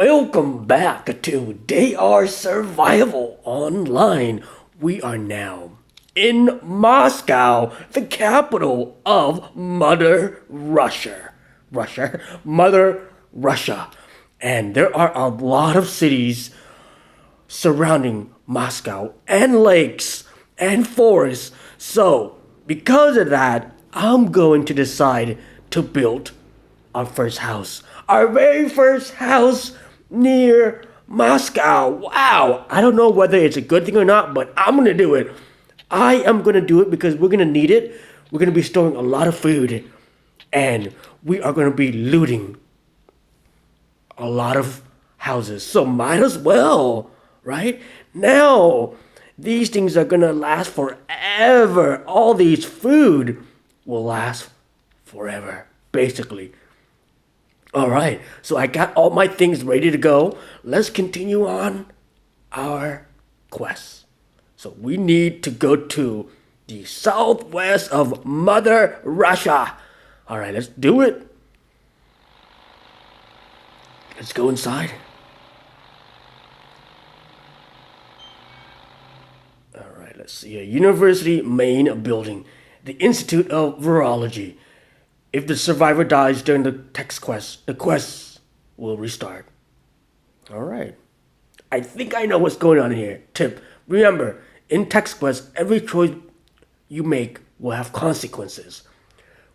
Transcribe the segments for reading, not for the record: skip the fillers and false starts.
Welcome back to DR Survival Online. We are now in Moscow, the capital of Mother Russia. Mother Russia. And there are a lot of cities surrounding Moscow and lakes and forests. So, because of that, I'm going to decide to build our first house. Our very first house near Moscow. Wow. I don't know whether it's a good thing or not, but I'm going to do it. I am going to do it because we're going to need it. We're going to be storing a lot of food. And we are going to be looting a lot of houses. So might as well, right? Now, these things are going to last forever. All these food will last forever, basically. All right, so I got all my things ready to go. Let's continue on our quest. So we need to go to the southwest of Mother Russia. All right, let's do it. Let's go inside. All right, let's see. A university main building. The Institute of Virology. If the survivor dies during the text quest, the quest will restart. Alright. I think I know what's going on here. Tip. Remember, in text quest, every choice you make will have consequences.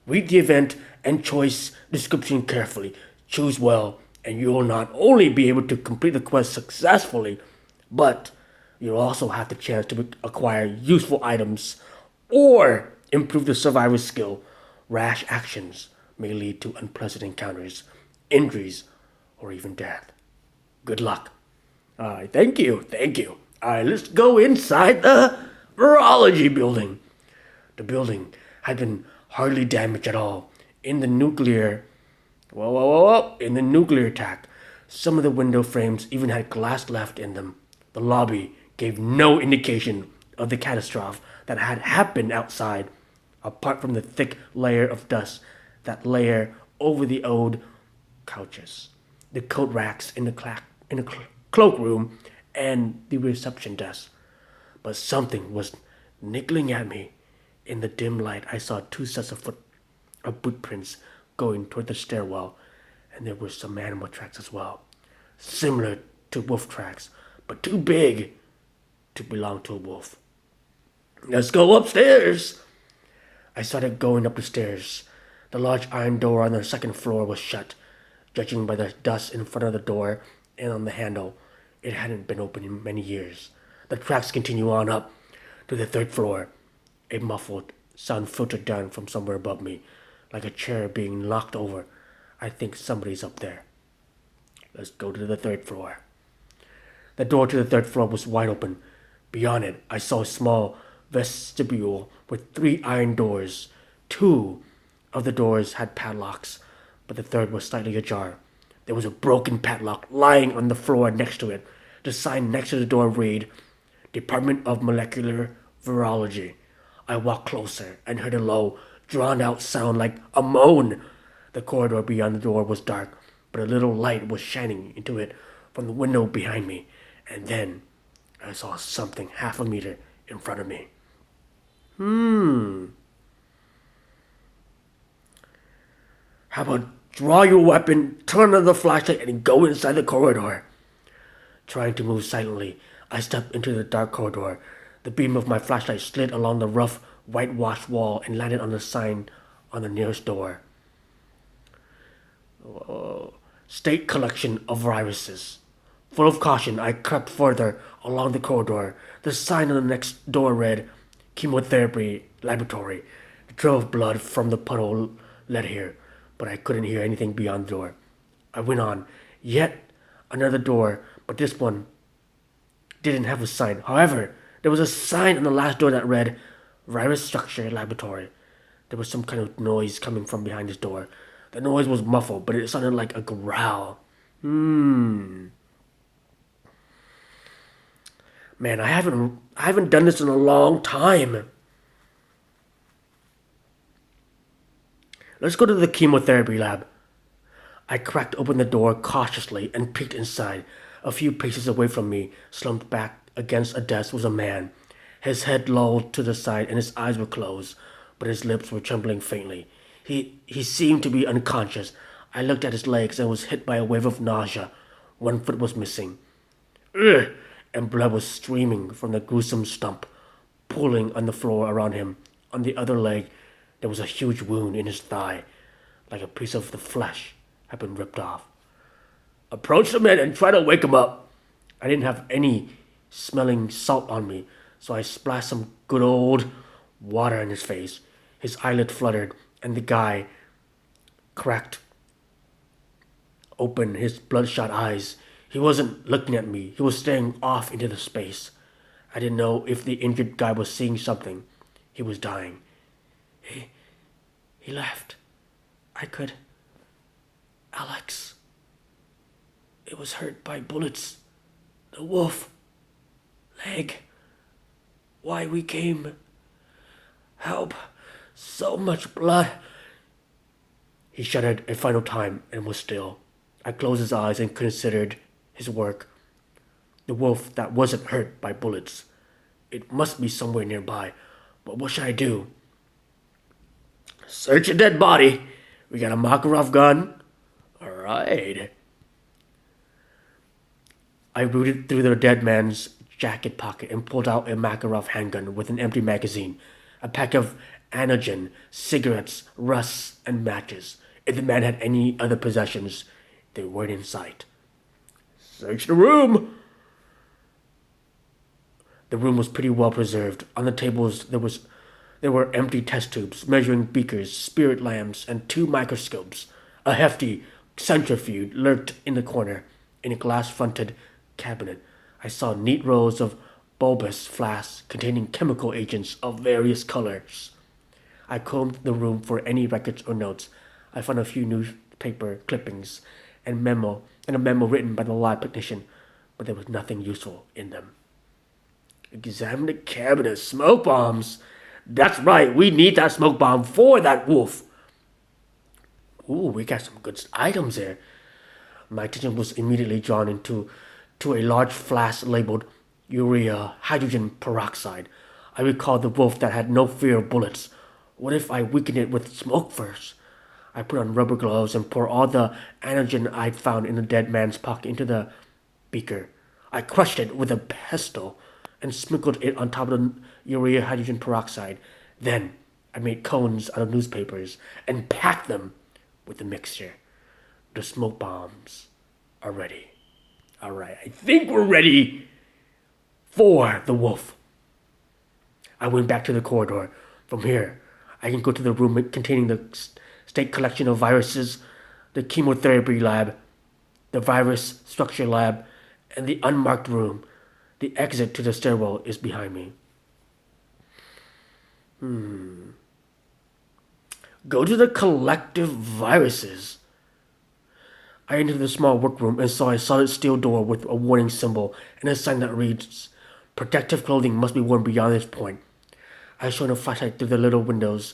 Read the event and choice description carefully. Choose well, and you will not only be able to complete the quest successfully, but you'll also have the chance to acquire useful items or improve the survivor's skill. Rash actions may lead to unpleasant encounters, injuries, or even death. Good luck. Alright, thank you. Alright, let's go inside the virology building. The building had been hardly damaged at all. In the nuclear attack, some of the window frames even had glass left in them. The lobby gave no indication of the catastrophe that had happened outside, apart from the thick layer of dust that lay over the old couches, the coat racks in the cloakroom, and the reception desk. But something was niggling at me. In the dim light, I saw two sets of boot prints going toward the stairwell, and there were some animal tracks as well, similar to wolf tracks, but too big to belong to a wolf. Let's go upstairs. I started going up the stairs. The large iron door on the second floor was shut. Judging by the dust in front of the door and on the handle, it hadn't been opened in many years. The tracks continue on up to the third floor. A muffled sound filtered down from somewhere above me, like a chair being knocked over. I think somebody's up there. Let's go to the third floor. The door to the third floor was wide open. Beyond it, I saw a small vestibule with 3 iron doors. 2 of the doors had padlocks, but the third was slightly ajar. There was a broken padlock lying on the floor next to it. The sign next to the door read, Department of Molecular Virology. I walked closer and heard a low, drawn-out sound like a moan. The corridor beyond the door was dark, but a little light was shining into it from the window behind me. And then I saw something half a meter in front of me. How about draw your weapon, turn on the flashlight, and go inside the corridor? Trying to move silently, I stepped into the dark corridor. The beam of my flashlight slid along the rough, whitewashed wall and landed on the sign on the nearest door. State collection of viruses. Full of caution, I crept further along the corridor. The sign on the next door read, Chemotherapy Laboratory. The trail of blood from the puddle led here, but I couldn't hear anything beyond the door. I went on. Yet another door, but this one didn't have a sign. However, there was a sign on the last door that read, Virus Structure Laboratory. There was some kind of noise coming from behind this door. The noise was muffled, but it sounded like a growl. Man, I haven't done this in a long time. Let's go to the chemotherapy lab. I cracked open the door cautiously and peeked inside. A few paces away from me, slumped back against a desk, was a man. His head lolled to the side and his eyes were closed, but his lips were trembling faintly. He seemed to be unconscious. I looked at his legs and was hit by a wave of nausea. One foot was missing. Ugh! And blood was streaming from the gruesome stump, pooling on the floor around him. On the other leg, there was a huge wound in his thigh, like a piece of the flesh had been ripped off. Approach the man and try to wake him up. I didn't have any smelling salt on me, so I splashed some good old water in his face. His eyelid fluttered, and the guy cracked open his bloodshot eyes. He wasn't looking at me. He was staring off into the space. I didn't know if the injured guy was seeing something. He was dying. He left. I could... Alex. It was hurt by bullets. The wolf. Leg. Why we came. Help. So much blood. He shuddered a final time and was still. I closed his eyes and considered his work. The wolf that wasn't hurt by bullets. It must be somewhere nearby. But what should I do? Search a dead body. We got a Makarov gun. All right. I rooted through the dead man's jacket pocket and pulled out a Makarov handgun with an empty magazine, a pack of Anogen, cigarettes, rusks, and matches. If the man had any other possessions, they weren't in sight. Search the room. The room was pretty well preserved. On the tables there were empty test tubes, measuring beakers, spirit lamps, and 2 microscopes. A hefty centrifuge lurked in the corner. In a glass-fronted cabinet, I saw neat rows of bulbous flasks containing chemical agents of various colors. I combed the room for any records or notes. I found a few newspaper clippings and a memo written by the lab technician, but there was nothing useful in them. Examine the cabinet. Smoke bombs. That's right, we need that smoke bomb for that wolf. Ooh, we got some good items there. My attention was immediately drawn to a large flask labeled urea hydrogen peroxide. I recalled the wolf that had no fear of bullets. What if I weakened it with smoke first? I put on rubber gloves and poured all the Anogen I'd found in the dead man's pocket into the beaker. I crushed it with a pestle and sprinkled it on top of the urea hydrogen peroxide. Then I made cones out of newspapers and packed them with the mixture. The smoke bombs are ready. All right, I think we're ready for the wolf. I went back to the corridor. From here, I can go to the room containing the state collection of viruses, the chemotherapy lab, the virus structure lab, and the unmarked room. The exit to the stairwell is behind me. Go to the collective viruses. I entered the small workroom and saw a solid steel door with a warning symbol and a sign that reads, "Protective clothing must be worn beyond this point." I shone a flashlight through the little windows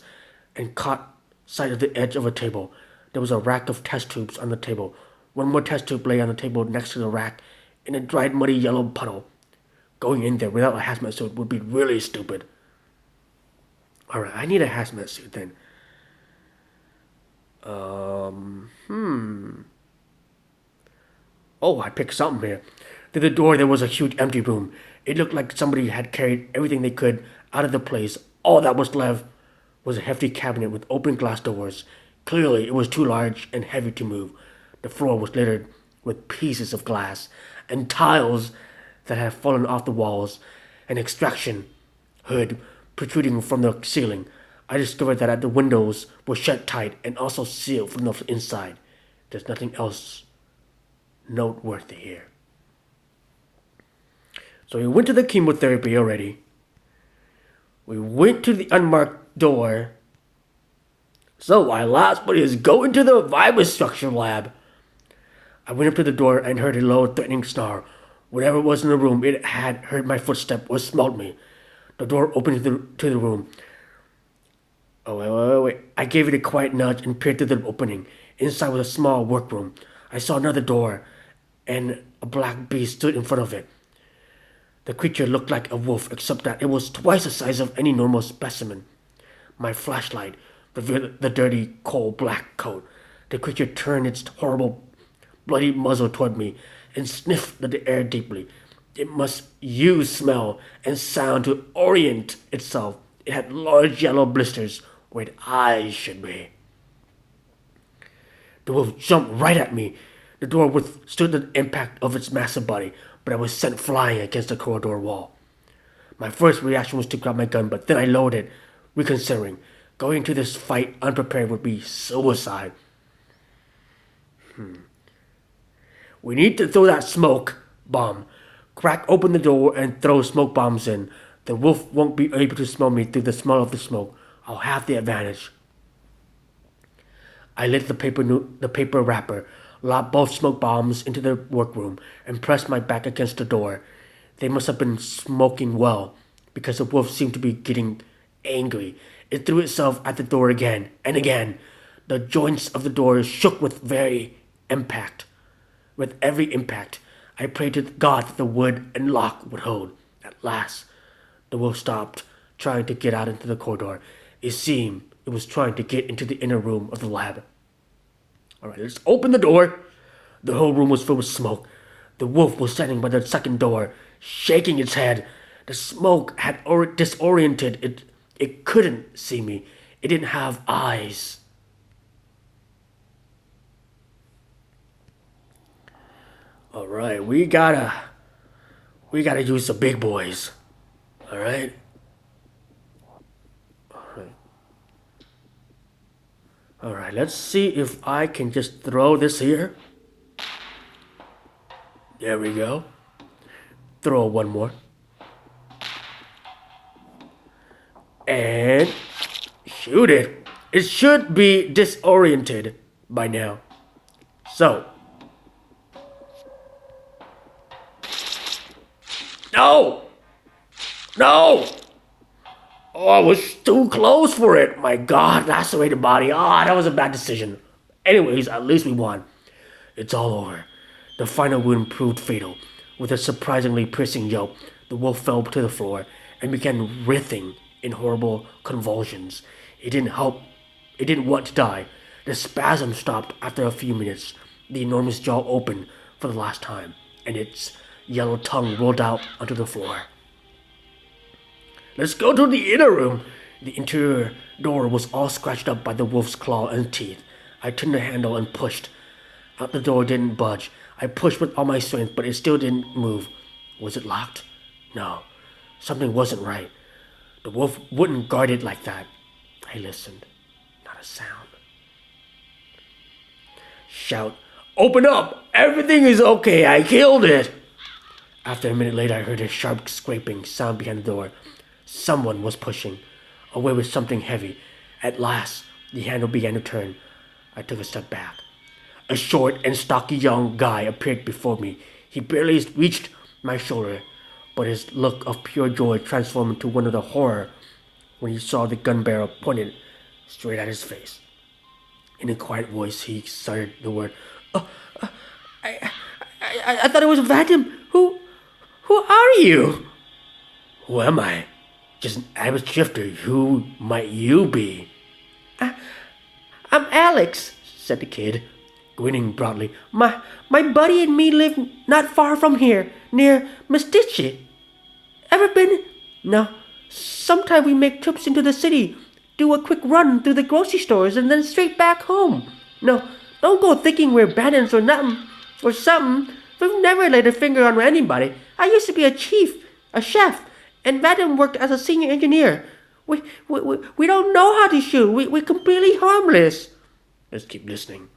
and caught sight of the edge of a table. There was a rack of test tubes on the table. One more test tube lay on the table next to the rack in a dried, muddy yellow puddle. Going in there without a hazmat suit would be really stupid. Alright, I need a hazmat suit then. Oh, I picked something here. Through the door there was a huge empty room. It looked like somebody had carried everything they could out of the place. All that was left was a hefty cabinet with open glass doors. Clearly it was too large and heavy to move. The floor was littered with pieces of glass and tiles that had fallen off the walls, an extraction hood protruding from the ceiling. I discovered that the windows were shut tight and also sealed from the inside. There's nothing else noteworthy here. So we went to the chemotherapy already. We went to the unmarked door. So our last but is going to the virus structure lab. I went up to the door and heard a low, threatening snarl. Whatever was in the room, it had heard my footstep or smelled me. The door opened to the room. Oh, wait. I gave it a quiet nudge and peered through the opening. Inside was a small workroom. I saw another door, and a black beast stood in front of it. The creature looked like a wolf, except that it was twice the size of any normal specimen. My flashlight revealed the dirty, coal black coat. The creature turned its horrible, bloody muzzle toward me and sniffed the air deeply. It must use smell and sound to orient itself. It had large yellow blisters where its eyes should be. The wolf jumped right at me. The door withstood the impact of its massive body, but I was sent flying against the corridor wall. My first reaction was to grab my gun, but then I lowered it, reconsidering. Going into this fight unprepared would be suicide. We need to throw that smoke bomb. Crack open the door and throw smoke bombs in. The wolf won't be able to smell me through the smell of the smoke. I'll have the advantage. I lit the paper wrapper, lobbed both smoke bombs into the workroom, and pressed my back against the door. They must have been smoking well, because the wolf seemed to be getting angry. It threw itself at the door again and again. The joints of the door shook with every impact. I prayed to God that the wood and lock would hold. At last, the wolf stopped trying to get out into the corridor. It seemed it was trying to get into the inner room of the lab. All right, let's open the door. The whole room was filled with smoke. The wolf was standing by the second door, shaking its head. The smoke had disoriented it. It couldn't see me. It didn't have eyes. All right, we gotta use the big boys. All right. All right, let's see if I can just throw this here. There we go. Throw one more. And shoot it. It should be disoriented by now. So. No! No! Oh, I was too close for it. My God, lacerated body. Ah, that was a bad decision. Anyways, at least we won. It's all over. The final wound proved fatal. With a surprisingly piercing yelp, the wolf fell to the floor and began writhing in horrible convulsions. It didn't help. It didn't want to die. The spasm stopped after a few minutes. The enormous jaw opened for the last time, and its yellow tongue rolled out onto the floor. Let's go to the inner room. The interior door was all scratched up by the wolf's claw and teeth. I turned the handle and pushed. Out the door didn't budge. I pushed with all my strength, but it still didn't move. Was it locked? No. Something wasn't right. The wolf wouldn't guard it like that. I listened. Not a sound. Shout, "Open up! Everything is okay! I killed it!" After a minute later, I heard a sharp scraping sound behind the door. Someone was pushing away with something heavy. At last, the handle began to turn. I took a step back. A short and stocky young guy appeared before me. He barely reached my shoulder, but his look of pure joy transformed into one of the horror when he saw the gun barrel pointed straight at his face. In a quiet voice, he stuttered the word, I thought it was Vadim. Who are you?" "Who am I? Just an average shifter. Who might you be?" "I'm Alex," said the kid, grinning broadly. My buddy and me live not far from here, near Mestici. Ever been? No. Sometime we make trips into the city, do a quick run through the grocery stores, and then straight back home. No, don't go thinking we're bandits or nothing, or something. We've never laid a finger on anybody. I used to be a chef, and Vadim worked as a senior engineer. We don't know how to shoot. We're completely harmless." Let's keep listening.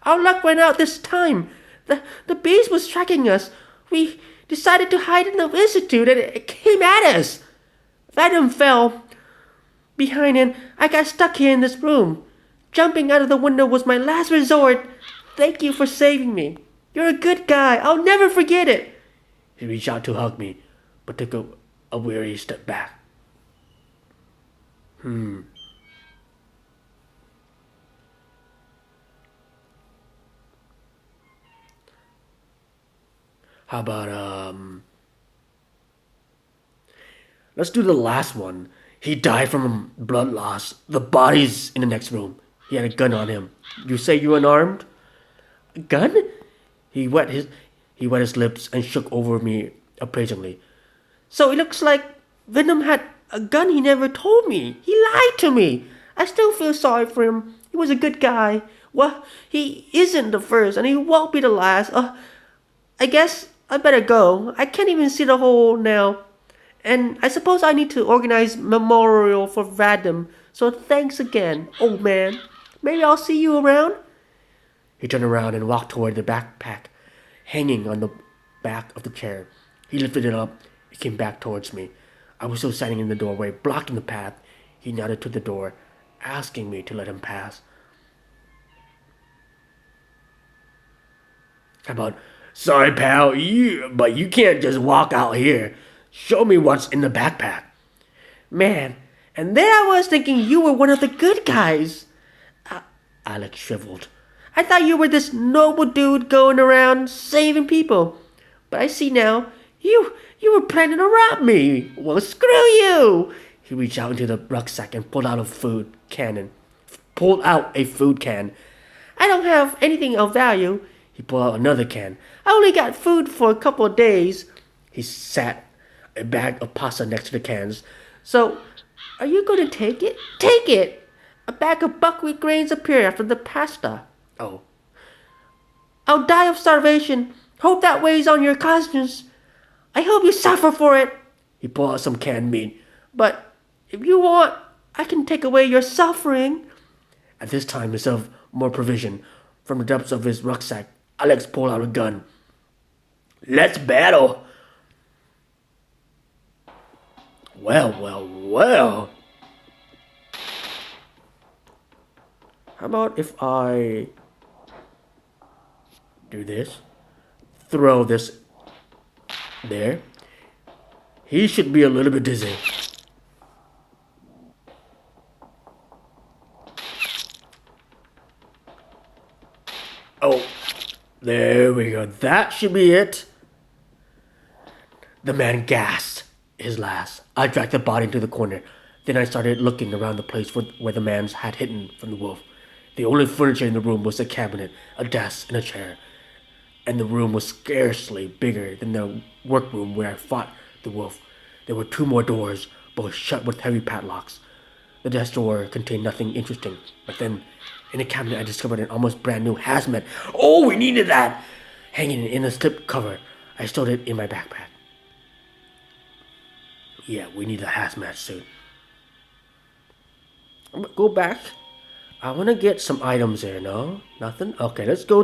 "Our luck went out this time. The beast was tracking us. We decided to hide in the institute, and it came at us. Vadim fell behind, and I got stuck here in this room. Jumping out of the window was my last resort. Thank you for saving me. You're a good guy. I'll never forget it." He reached out to hug me, but took a weary step back. How about, let's do the last one. He died from blood loss. The body's in the next room. He had a gun on him. You say you unarmed? A gun? He wet his lips and shook over me appraisingly. So it looks like Venom had a gun he never told me. He lied to me. I still feel sorry for him. He was a good guy. Well, he isn't the first, and he won't be the last. I guess I better go. I can't even see the hole now. And I suppose I need to organize memorial for Vadim. So thanks again, old man. Maybe I'll see you around? He turned around and walked toward the backpack hanging on the back of the chair. He lifted it up and came back towards me. I was still standing in the doorway, blocking the path. He nodded to the door, asking me to let him pass. How about, sorry pal, but you can't just walk out here. Show me what's in the backpack. Man, and there I was thinking you were one of the good guys. Alex shriveled. I thought you were this noble dude going around saving people. But I see now, you were planning to rob me. Well, screw you. He reached out into the rucksack and pulled out a food can. I don't have anything of value. He pulled out another can. I only got food for a couple of days. He sat a bag of pasta next to the cans. So, are you going to take it? Take it! A bag of buckwheat grains appeared after the pasta. Oh. I'll die of starvation. Hope that weighs on your conscience. I hope you suffer for it. He pulled out some canned meat. But if you want, I can take away your suffering. At this time, instead of more provision, from the depths of his rucksack, Alex pulled out a gun. Let's battle. Well. How about if I do this? Throw this there. He should be a little bit dizzy. Oh, there we go. That should be it. The man gasped his last. I dragged the body into the corner. Then I started looking around the place where the man had hidden from the wolf. The only furniture in the room was a cabinet, a desk, and a chair. And the room was scarcely bigger than the workroom where I fought the wolf. There were 2 more doors, both shut with heavy padlocks. The desk door contained nothing interesting, but then in the cabinet I discovered an almost brand new hazmat. Oh, we needed that! Hanging in a slip cover. I stowed it in my backpack. Yeah, we need a hazmat suit. I'm gonna go back. I want to get some items there, no? Nothing? Okay, let's go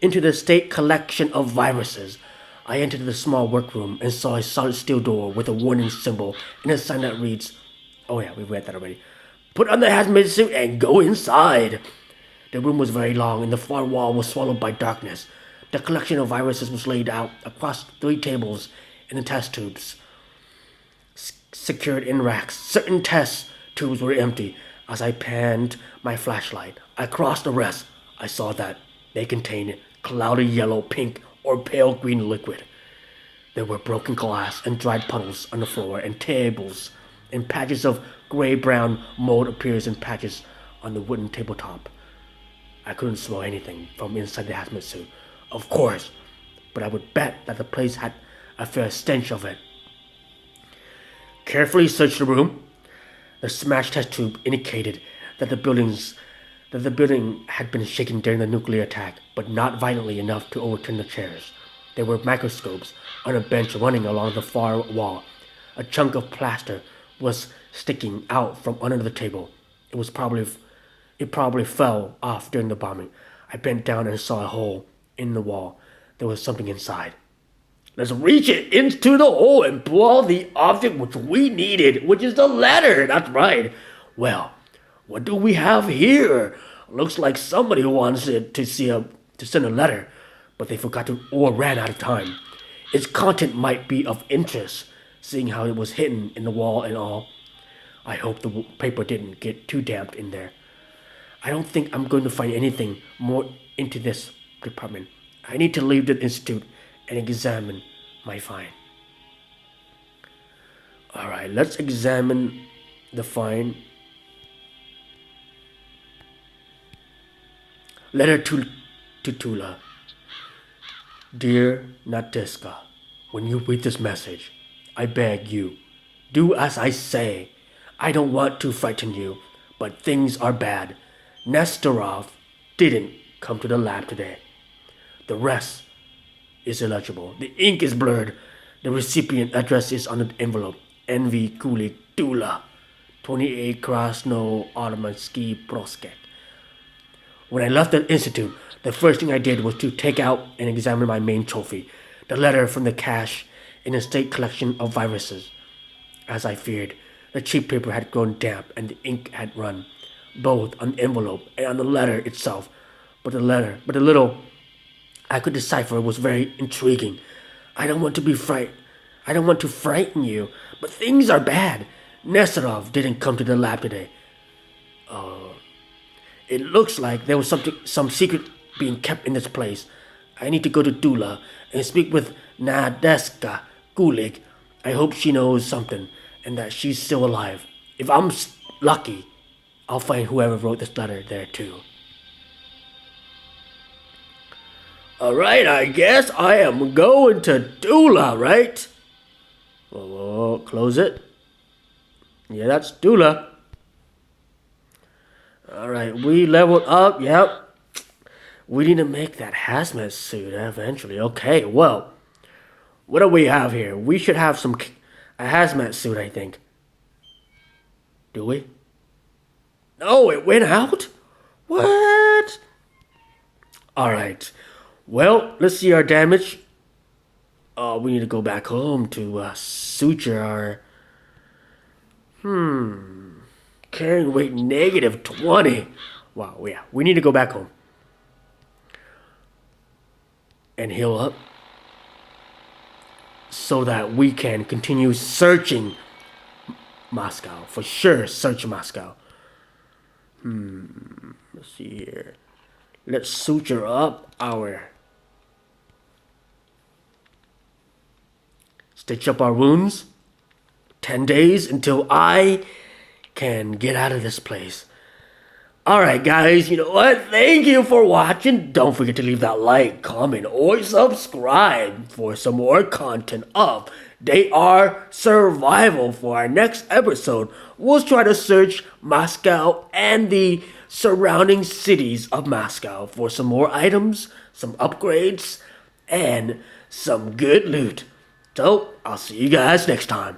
into the state collection of viruses. I entered the small workroom and saw a solid steel door with a warning symbol and a sign that reads, oh yeah, we read that already. Put on the hazmat suit and go inside. The room was very long and the far wall was swallowed by darkness. The collection of viruses was laid out across 3 tables in the test tubes, secured in racks. Certain test tubes were empty. As I panned my flashlight, I crossed the rest. I saw that they contained cloudy yellow, pink, or pale green liquid. There were broken glass and dried puddles on the floor and tables, and patches of gray-brown mold appears in patches on the wooden tabletop. I couldn't smell anything from inside the hazmat suit, of course, but I would bet that the place had a fair stench of it. Carefully searched the room. The smashed test tube indicated that the building had been shaken during the nuclear attack, but not violently enough to overturn the chairs. There were microscopes on a bench running along the far wall. A chunk of plaster was sticking out from under the table. It probably fell off during the bombing. I bent down and saw a hole in the wall. There was something inside. Let's reach it into the hole and pull out the object which we needed, which is the letter. That's right. Well, what do we have here? Looks like somebody wanted to send a letter, but they forgot to or ran out of time. Its content might be of interest, seeing how it was hidden in the wall and all. I hope the paper didn't get too damp in there. I don't think I'm going to find anything more into this department. I need to leave the institute and examine my find. Alright, let's examine the find. Letter to Tula. Dear Nadeska, when you read this message, I beg you, do as I say. I don't want to frighten you, but things are bad. Nestorov didn't come to the lab today. The rest is illegible. The ink is blurred. The recipient address is on the envelope. NV Kulik Tula, 28 Krasno Armansky Prospect. When I left the institute, the first thing I did was to take out and examine my main trophy, the letter from the cache in the state collection of viruses. As I feared, the cheap paper had grown damp and the ink had run, both on the envelope and on the letter itself. But the little I could decipher was very intriguing. I don't want to frighten you, but things are bad. Nestorov didn't come to the lab today. It looks like there was some secret being kept in this place. I need to go to Tula and speak with Nadeska Kulik. I hope she knows something and that she's still alive. If I'm lucky, I'll find whoever wrote this letter there too. Alright, I guess I am going to Tula, right? Whoa, close it. Yeah, that's Tula. Alright, we leveled up, yep. We need to make that hazmat suit eventually. Okay, well, what do we have here? We should have a hazmat suit, I think. Do we? No, it went out? What? Alright, well, let's see our damage. We need to go back home to suture our... Carrying weight -20. Wow, yeah. We need to go back home. And heal up. So that we can continue searching Moscow. For sure, search Moscow. Let's see here. Let's suture up our... Stitch up our wounds. 10 days until I can get out of this place. Alright guys, you know what? Thank you for watching. Don't forget to leave that like, comment, or subscribe for some more content of DAR Survival. For our next episode, we'll try to search Moscow and the surrounding cities of Moscow for some more items, some upgrades, and some good loot. So, I'll see you guys next time.